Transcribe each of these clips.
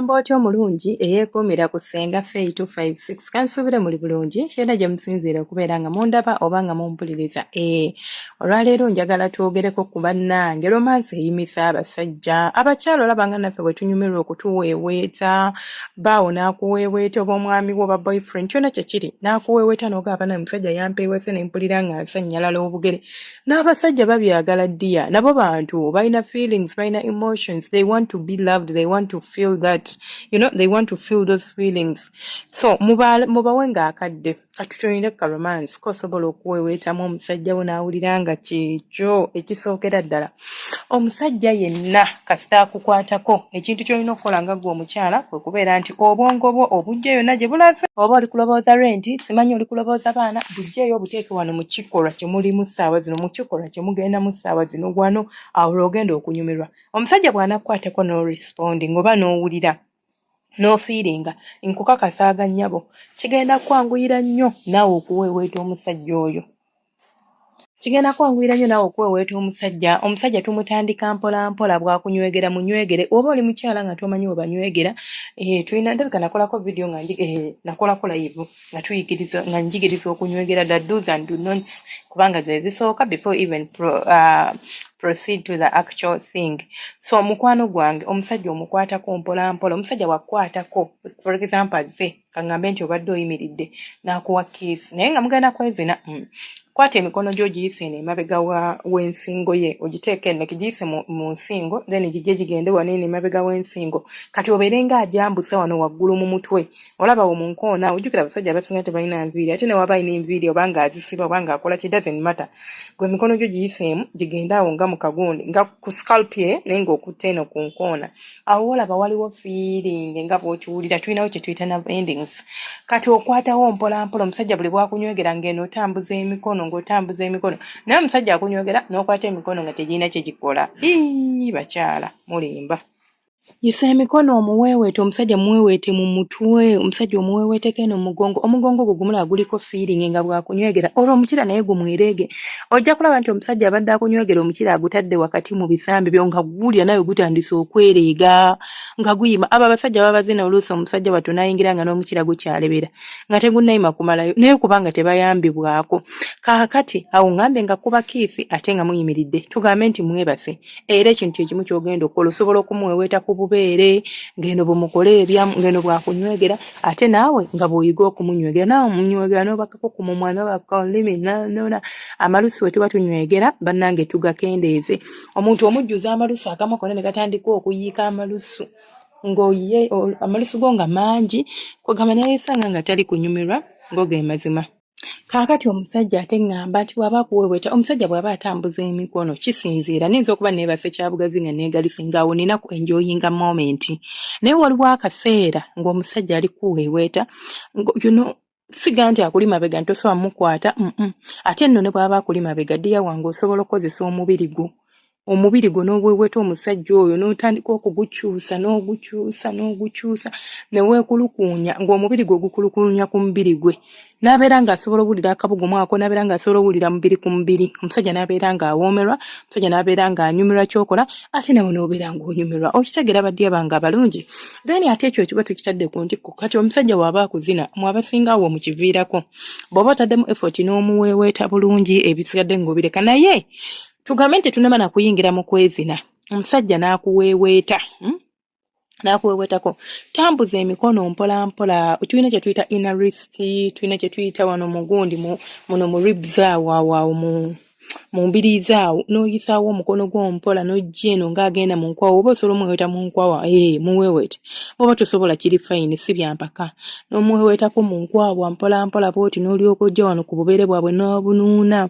Ogamba otyo omulungi eyeekuumira ku Ssenga Faye 256 kansuubire muli bulungi era gye musinziira okubeera nga mundaba oba nga mumpuliriza. Olwaleero njagala twogereko ku bannange romansi eyimisa abasajja abakyala olaba nga naffe bwe tunyumirwa okutuweeweeta baawo n'akuweeweeta oba omwami wo oba boyfriend kyonna kye kiri n'akuweeweeta n'ogamba naye musajja yampeewese ne mpulira nga nsannyalala obugere. N'abasajja babyagala ddiya nabo bantu balina feelings balina emotions, they want to be loved, they want to feel that, they want to feel those feelings. So mubawe ng'akadde katutunire ka romance kosobola okuweeweetamu omusajja wo n'awulira nga kyekyo ekisookera ddala. Omusajja yenna kasita akukwatako ekintu ky'olina okukola nga gwe omukyala kwe kubeera nti obwongo bwo obujja yonna gye bulaze. Oba oli kulowooza renti, simanyi oli kulowooza baana, bujjeeyo obuteeke wano mu kikolwa kye mulimu ssaawa zino, mu kikolwa kye mugenda mu ssaawa zino wano, awo lw'ogenda okunyumirwa. Omusajja bw'anakukwatako n'oresponding oba n'owulira n'ofiiringa nkukakasaaga nnyabo kigenda kwanguyira nnyo naawe okuweeweeta omusajja oyo. Kigenda kwanguyira nnyo naawe okuweeweeta omusajja. Omusajja tumutandika mpola mpola bw'akunywegera munywegere. Oba oli mukyala nga tomanyi we banywegera, tulina ndabika nakolako video nga nakolako live nga tuyigiriza nga njigiriza okunywegera the do's and do nots kubanga ze zisooka before even proceed to the actual thing. So mukwano gwange omusajja omukwatako mpola mpola, omusajja wakwatako for example azze kangambe nti obadde oyimiridde n'akuwa kiss naye nga mugenda kwezina kwata emikono gyo giyise emabega w'ensingo ye ogiteeke enneke giyise mu nsingo then gijje gigende wanene emabega w'ensingo kati obeere ng'ajambuse wano waggulu mu mutwe. Olaba wo mu nkoona ojjukira abasajja abasinga tebalina nviiri ate ne waba alina enviiri oba ng'azisiba oba ng'akola ki doesn't matter. Gwe emikono gyo giyiseemu gigende awo nga mu kagundi nga ku scalp ye naye ng'okutte eno ku nkoona. Awo olaba waliwo feeling nga bw'okiwulira tulinawo kye tuyita nerve endings. Kati okwatawo mpola mpola omusajja buli bw'akunywegera ng'eno otambuza emikono ng'otambuza emikono naye omusajja akunywegera n'okwata emikono nga tegirina kye gikola. Bakyala mulimba. Yisa emikono omuweeweete omusajja muweeweete mu mutwe, omusajja omuweeweeteko eno mugongo, omugongo gwo gumulaba guliko feeling nga bw'akunywegera. Olwo omukira naye gumwereege. Ojja kulaba nti omusajja abadde akunywegera omukira agutadde wakati mu bisambi byo nga guwulira nawe gutandise okwereega nga guyima. Abo abasajja baba bazina oluusi omusajja wattu n'ayingira nga n'omukira gukyalebera nga tegunnayima kumalayo naye kubanga tebayambibwako. Kaakati awo ngambe nga kuba kiisi ate nga muyimiridde tugambe nti mwebase era ekintu ekimu ky'ogenda okukola osobola okumuweeweeta ku bubeere ngeno bumukole ebyamu ngeno bwakunywegera ate naawe nga bw'oyiga okumunywegera naawe omunywegera n'obakako ku mumwa n'obaka olulimi nona amalusu we tuba tunywegera bannange tugakendeeze. Omuntu omujjuza amalusu akamu konna ne gatandika okuyiika amalusu ng'oyiye amalusu go nga mangi kwegamba naye yesanga nga tali kunyumirwa ngo ge mazima. Kaakati omusajja ate ngamba nti bw'aba akuweeweeta omusajja bw'aba atambuza emikono kisinziira niyinza okuba neebase kyabugazi nga neegalise ngaawo nina ku enjoyinga moment naye waliwo akaseera ng'omusajja ali kuweeweeta siga nti akuli mabega ntosobola mukwata ate nno ne bw'aba akuli mabega ddiya wange osobola okukozesa omubiri gwo n'obweweeta omusajja oyo n'otandika okugukyusa n'ogukyusa ne weekulukuunya ng'omubiri gwe gukulukuunya ku mubiri gwe n'abeera ng'asobola owulira akabugu mwako n'abeera ng'asobola owulira mubiri ku mubiri omusajja n'abeera ng'awoomerwa omusajja n'abeera ng'anyumirwa kyokola ate nawe n'obeera ng'onyumirwa okitegeera baddiya bange abalungi. Then ate ekyo kiba tukitadde ku ntikko kati omusajja bw'aba akuzina mwabasingawo mukiviirako bw'oba otaddemu effort n'omuweeweeta bulungi ebisigadde ng'obireka naye tugambe nti tunema na kuyingira mu kwezina omusajja n'akuweeweetako tambuza emikono mpola mpola tulina kye tuyita inner wrist tulina kye tuyita wano mugundi muno mu ribs awo mu mbiriizi awo n'oyisaawo omukono gw'ompola n'ojja eno ng'agenda mu nkwawa oba osobola omuweeweeta mu nkwawa muweeweete oba tosobola kiri fayini si byampaka n'omuweeweetako mu nkwawa mpola mpola bw'oti n'olyoka ojja wano ku bubeere bwabwe n'obunuuna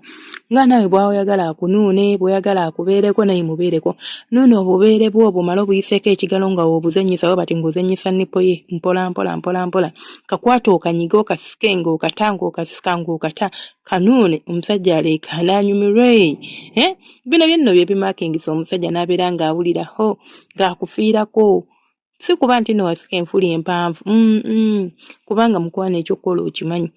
nga nawe bw'oyagala akunuune bw'oyagala akubeereko naye mubeereko nuuno obubeere bwo bumala obuyiseeko ekigalo nga w'obuzannyisa we bati ng'ozannyisa nippo ye mpola mpola kakwata okanyige okasike ng'okata ng'okasika ng'okata kanuune omusajja aleeka anaanyumirwe. Bino byenno byebimaakingisa omusajja n'abeera ng'awuliraho ng'akufiirako si kuba nti no wasika enfuli empanvu kubanga mukwana ekyokukola okimanyi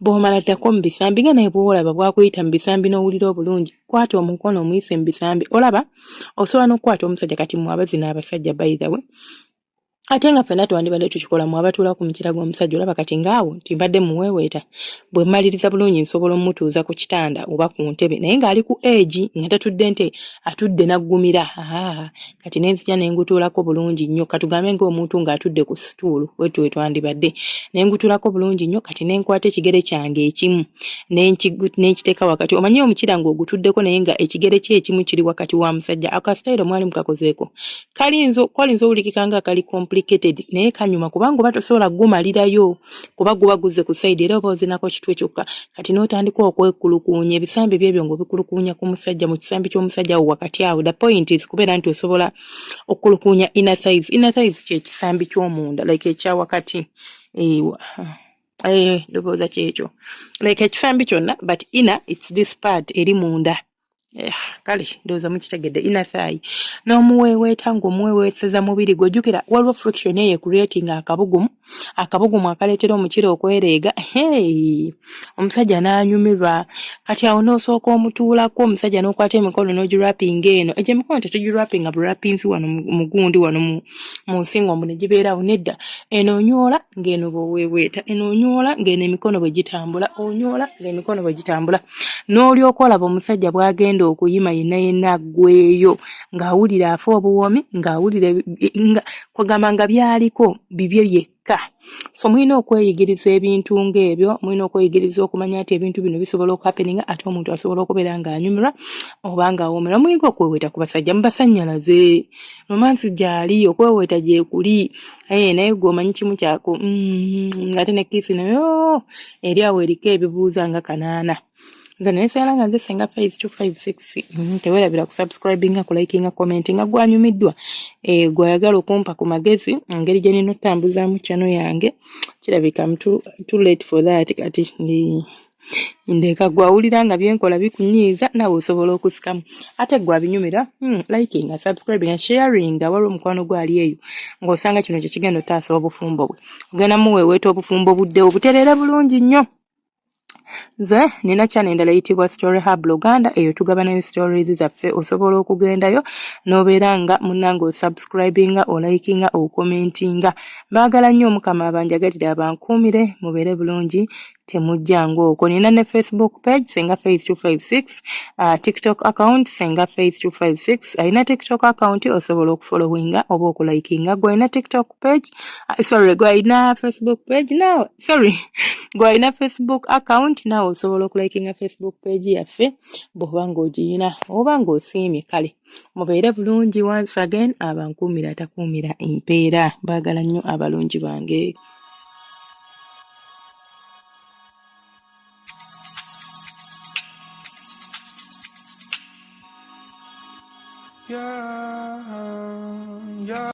bw'omala ddako mu bisambi nga naye bw'olaba bw'akuyita mu bisambi n'owulira obulungi kwata omukono omuyise mu bisambi olaba osobola n'okukwata omusajja kati mu abazi n'abasajja by the way ate nga ffenna twandibadde tukikola mu abatuula ku mukira gw'omusajja olaba kati ngaawo timbadde muweeweeta bwe mmaliriza bulungi nsobola omutuuza ku kitanda oba ku ntebe naye ng'ali ku egi nga tatudde nte atudde naggumira kati nenzija nengutuulako bulungi nnyo katugambe ng'omuntu ng'atudde ku situulu wetu we twandibadde nengutuulako bulungi nnyo kati nenkwata ekigere kyange ekimu nenkiteeka wakati omanyi omukira ng'ogutuddeko naye nga ekigere kye ekimu kiri wakati wa musajja akasitayiro mwali mukakozeeko kolinza owulikika nga akali complicated naye kanyuma kubanga oba tosobola gumalirayo kuba guba guzze ku side era oba ozinako kitwe kyokka kati n'otandika okwekulukuunya ebisambi byebyo ng'obikulukuunya ku musajja mu kisambi ky'omusajja awo wakati awo the point is kubeera nti osobola okukulukuunya inner thighs kye kisambi ky'omunda like ekya wakati ndowooza kyekyo like ekisambi kyonna but inner it's this part eri munda kale ndowooza mukitegedde inner thigh n'omuweeweeta ng'omuweeweeseza mubiri gw'ojjukira waliwo friction eyo creating akabugumu akaleetera omukira okwereega omusajja n'anyumirwa kati awo n'osooka omutuulako omusajja n'okwata emikono n'ogirapinga eno egyo emikono tetugirapinga burapinsi wano mu gundi wano mu nsingo mbu ne gibeerawo nedda eno onyoola ng'eno bw'oweeweeta eno onyoola ng'eno emikono bwe gitambula onyoola ng'emikono bwe gitambula n'olyoka olaba omusajja bw'agenda okuyima yenna aggweeyo ng'awulira afa obuwomi ng'awulira kwagamba nga byaliko bibyo yekka so mulina okweyigiriza ebintu ng'ebyo mulina okweyigiriza okumanya nti ebintu bino bisobola okuhappeninga ate omuntu asobola okubeera ng'anyumirwa oba ng'awoomerwa muyiga okweweeta ku basajja mubasannyalaze romansi gyali okweweeta gyekuli naye gw'omanyi kimu kyako ng'ate ne kiisi nayo eri awo eriko ebibuuza nga kanaana nze neesala nga nze Senga Faith 256 teweerabira ku subscribinga ku likinga commentinga gwanyumiddwa gwayagala okumpa ku magezi engeri gye nina otambuzaamu channel yange kirabika too late for that kati ndeeka gwawulira nga byenkola bikunyiiza nawe osobola okusikamu ate gwabinyumira likinga subscribinga sharinga waliwo omukwano gwali eyo ng'osanga kino kye kigenda otaasa obufumbo bwe ogenda muweeweeta obufumbo buddewo butereere bulungi nnyo nze nina channel endala eyitibwa Story Hub Uganda eyo tugabanayo stories zaffe osobola okugendayo n'obeera nga munnange osubscribinga olikinga okomentinga baagala nnyo omukama abanjagalire abankuumire mubeere bulungi temujjangu okwo nina ne Facebook page Senga Faith 256 TikTok account Senga Faith 256 alina TikTok account osobola okufollowinga oba okulikinga gwalina TikTok page gwalina Facebook page gwalina Facebook account nawe osobola okulikinga Facebook page yaffe bw'oba ng'ogiyina oba ng'osiimye kale mubeere bulungi once again abankuumira atakuumira empeera baagala nnyo abalungi bange. Yeah.